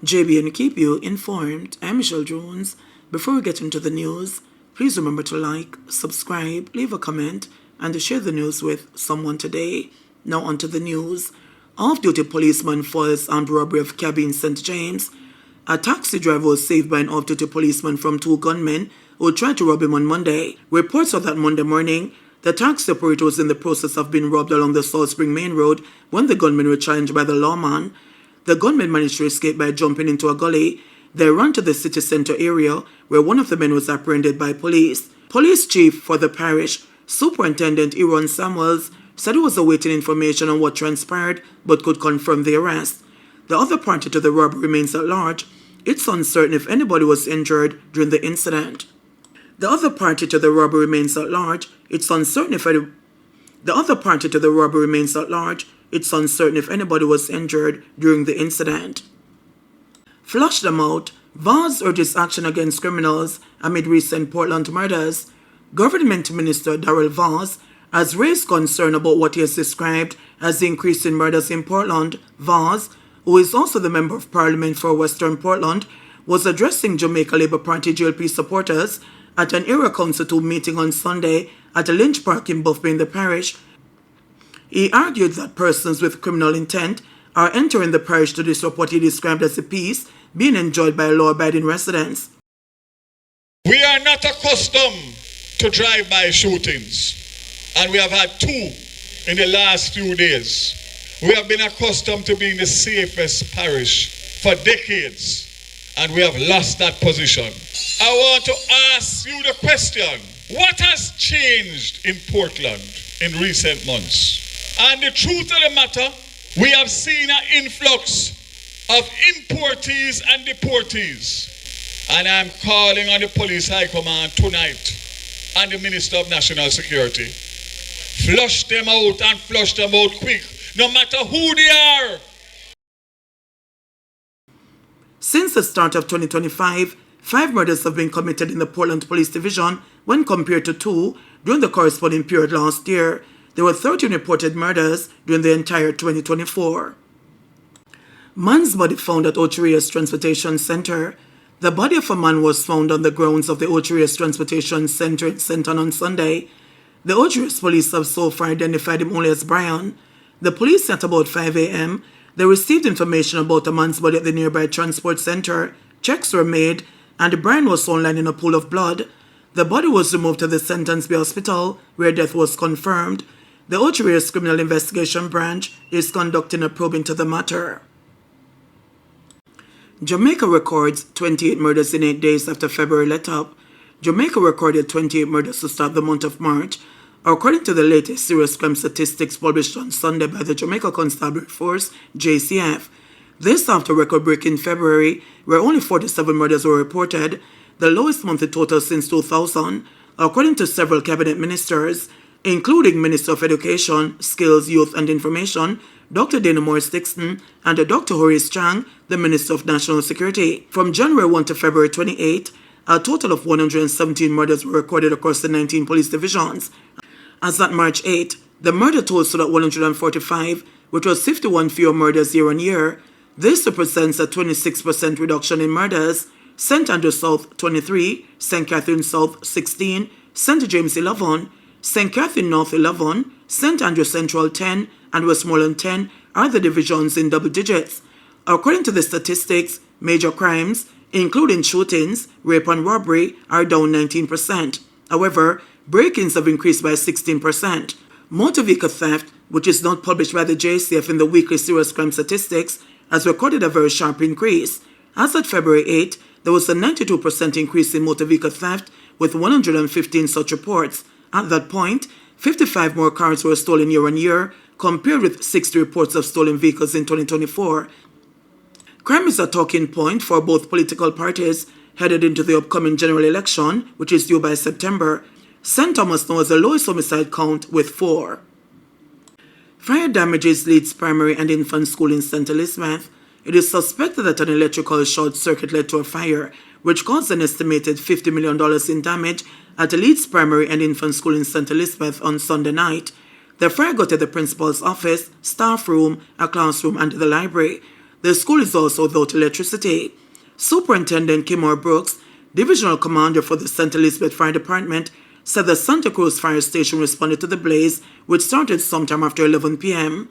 JBNN keep you informed. I'm Michelle Jones. Before we get into the news, please remember to like, subscribe, leave a comment, and to share the news with someone today. Now onto the news. Off-duty policeman foils armed robbery of cabin in St. James. A taxi driver was saved by an off-duty policeman from two gunmen who tried to rob him on Monday. Reports are that Monday morning, the taxi operator was in the process of being robbed along the Salt Spring Main Road when the gunmen were challenged by the lawman. The gunmen managed to escape by jumping into a gully. They ran to the city centre area where one of the men was apprehended by police. Police chief for the parish, Superintendent Aaron Samuels, said he was awaiting information on what transpired but could confirm the arrest. The other party to the robbery remains at large. It's uncertain if anybody was injured during the incident. The other party to the robbery remains at large. It's uncertain if anybody was injured during the incident. Flush them out. Vaz urges action against criminals amid recent Portland murders. Government Minister Darrell Vaz has raised concern about what he has described as the increase in murders in Portland. Vaz, who is also the Member of Parliament for Western Portland, was addressing Jamaica Labour Party GLP supporters at an Area Council 2 meeting on Sunday at a Lynch Park in Buffby in the parish. He argued that persons with criminal intent are entering the parish to disrupt what he described as a peace being enjoyed by law-abiding residents. We are not accustomed to drive-by shootings, and we have had two in the last few days. We have been accustomed to being the safest parish for decades, and we have lost that position. I want to ask you the question: what has changed in Portland in recent months? And the truth of the matter, we have seen an influx of importees and deportees. And I'm calling on the police high command tonight and the Minister of National Security. Flush them out and flush them out quick, no matter who they are. Since the start of 2025, 5 murders have been committed in the Portland Police Division when compared to 2 during the corresponding period last year. There were 13 reported murders during the entire 2024. Man's body found at Oria's Transportation Center. The body of a man was found on the grounds of the Oria's Transportation Center in Centon on Sunday. The Oria's police have so far identified him only as Brian. The police at about 5 a.m. they received information about a man's body at the nearby transport center. Checks were made, and Brian was found lying in a pool of blood. The body was removed to the Sentence Hospital, where death was confirmed. The Oria's Criminal Investigation Branch is conducting a probe into the matter. Jamaica records 28 murders in 8 days after February let up. Jamaica recorded 28 murders to start the month of March, according to the latest serious crime statistics published on Sunday by the Jamaica Constabulary Force, JCF. This after record-breaking February, where only 47 murders were reported, the lowest monthly total since 2000, according to several cabinet ministers, including Minister of Education, Skills, Youth and Information, Dr. Dana Morris-Dixon, and Dr. Horace Chang, the Minister of National Security. From January 1 to February 28, a total of 117 murders were recorded across the 19 police divisions. As at March 8, the murder toll stood at 145, which was 51 fewer murders year on year. This represents a 26% reduction in murders. St. Andrew South 23, St. Catherine South 16, St. James 11, St. Catherine North 11, St. Andrew Central 10, and Westmoreland 10 are the divisions in double digits. According to the statistics, major crimes, including shootings, rape and robbery, are down 19%. However, break-ins have increased by 16%. Motor vehicle theft, which is not published by the JCF in the weekly serious crime statistics, has recorded a very sharp increase. As at February 8, there was a 92% increase in motor vehicle theft, with 115 such reports. At that point, 55 more cars were stolen year on year, compared with 60 reports of stolen vehicles in 2024. Crime is a talking point for both political parties headed into the upcoming general election, which is due by September. St. Thomas now has the lowest homicide count with 4. Fire damages Leeds Primary and Infant School in St. Elizabeth. It is suspected that an electrical short circuit led to a fire, which caused an estimated $50 million in damage at the Leeds Primary and Infant School in St. Elizabeth on Sunday night. The fire got at the principal's office, staff room, a classroom, and the library. The school is also without electricity. Superintendent Kimor Brooks, Divisional Commander for the St. Elizabeth Fire Department, said the Santa Cruz Fire Station responded to the blaze, which started sometime after 11 p.m.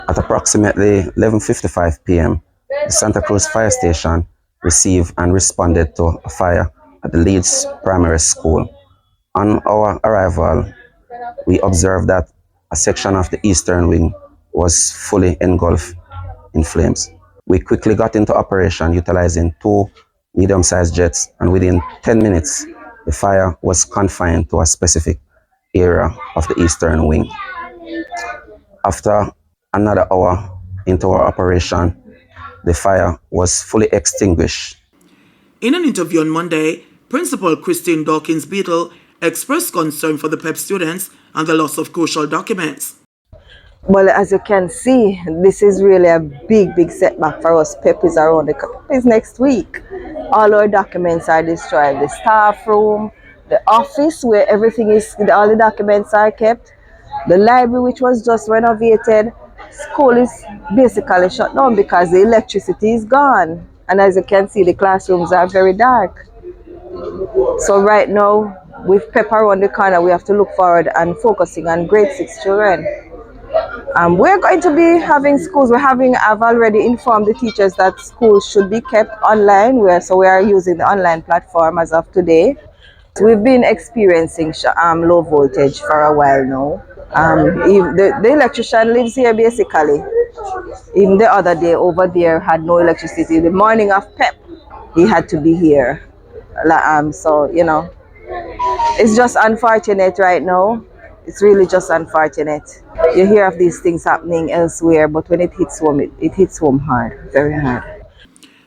At approximately 11:55 p.m., the Santa Cruz Fire Station received and responded to a fire at the Leeds Primary School. On our arrival, we observed that a section of the eastern wing was fully engulfed in flames. We quickly got into operation utilizing 2 medium-sized jets, and within 10 minutes, the fire was confined to a specific area of the eastern wing. After another hour into our operation, the fire was fully extinguished. In an interview on Monday, Principal Christine Dawkins Beadle expressed concern for the PEP students and the loss of crucial documents. Well, as you can see, this is really a big setback for us. PEP is around the PEP is next week. All our documents are destroyed. The staff room, the office where everything is, all the documents are kept, the library which was just renovated. School is basically shut down because the electricity is gone. And as you can see, the classrooms are very dark. So right now, with PEP around the corner, we have to look forward and focusing on grade 6 children. We're going to be having schools. I've already informed the teachers that schools should be kept online. So we are using the online platform as of today. We've been experiencing low voltage for a while now. The electrician lives here basically. Even the other day over there had no electricity. The morning of PEP, he had to be here. So, you know, it's just unfortunate right now. It's really just unfortunate. You hear of these things happening elsewhere, but when it hits home, it hits home hard, very hard.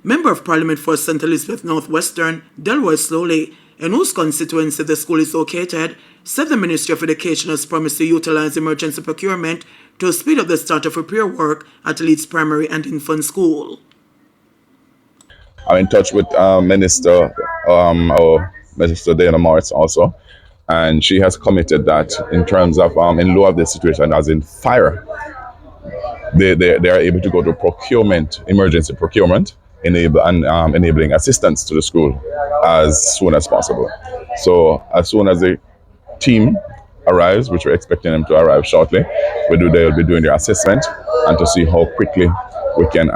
Member of Parliament for St. Elizabeth Northwestern, Delroy Slowly, in whose constituency the school is located, said the Ministry of Education has promised to utilize emergency procurement to speed up the start of repair work at Leeds Primary and Infant School. I'm in touch with our Minister Dana Morris also, and she has committed that in terms of in lieu of the situation as in fire, they are able to go to procurement, emergency procurement, enabling assistance to the school as soon as possible. So as soon as the team arrives, which we're expecting them to arrive shortly, they'll be doing their assessment and to see how quickly we can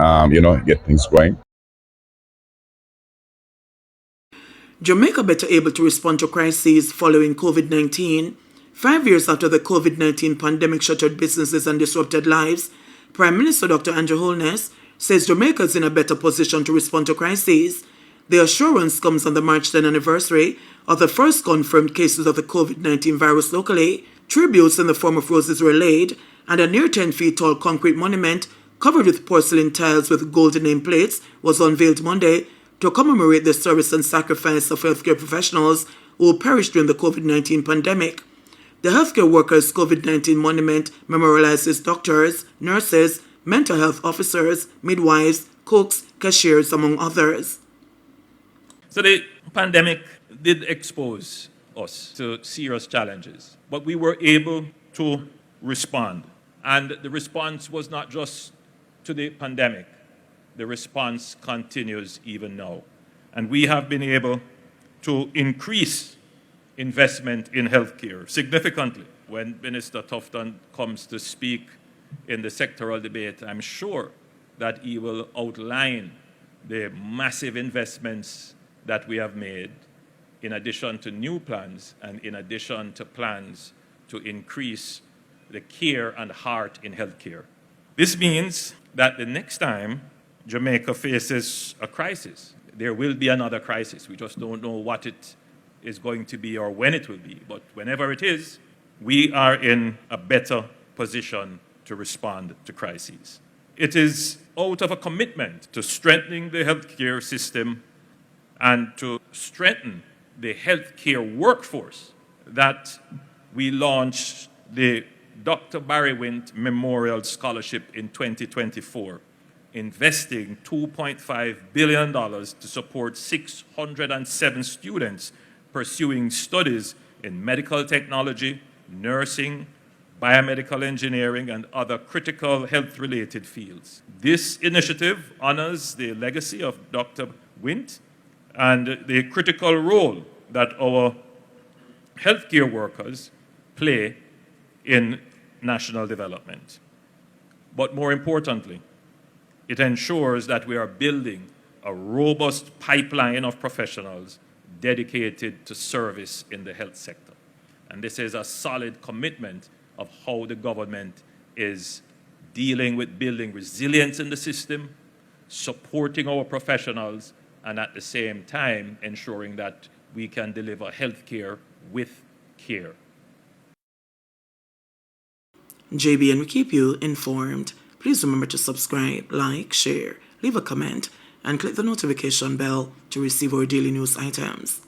get things going. Jamaica better able to respond to crises following COVID-19. 5 years after the COVID-19 pandemic shuttered businesses and disrupted lives, Prime Minister Dr. Andrew Holness says Jamaica is in a better position to respond to crises. The assurance comes on the March 10th anniversary of the first confirmed cases of the COVID-19 virus locally. Tributes in the form of roses were laid, and a near 10 feet tall concrete monument covered with porcelain tiles with golden nameplates was unveiled Monday to commemorate the service and sacrifice of healthcare professionals who perished during the COVID-19 pandemic. The healthcare workers' COVID-19 monument memorializes doctors, nurses, mental health officers, midwives, cooks, cashiers, among others. So the pandemic did expose us to serious challenges, but we were able to respond. And the response was not just to the pandemic. The response continues even now. And we have been able to increase investment in healthcare significantly. When Minister Tufton comes to speak in the sectoral debate, I'm sure that he will outline the massive investments that we have made, in addition to new plans and in addition to plans to increase the care and heart in healthcare. This means that the next time Jamaica faces a crisis, there will be another crisis. We just don't know what it is going to be or when it will be. But whenever it is, we are in a better position to respond to crises. It is out of a commitment to strengthening the healthcare system and to strengthen the healthcare workforce that we launched the Dr. Barry Wint Memorial Scholarship in 2024. Investing $2.5 billion to support 607 students pursuing studies in medical technology, nursing, biomedical engineering, and other critical health-related fields. This initiative honors the legacy of Dr. Wint and the critical role that our healthcare workers play in national development. But more importantly, it ensures that we are building a robust pipeline of professionals dedicated to service in the health sector. And this is a solid commitment of how the government is dealing with building resilience in the system, supporting our professionals, and at the same time ensuring that we can deliver healthcare with care. JBN will keep you informed. Please remember to subscribe, like, share, leave a comment, and click the notification bell to receive our daily news items.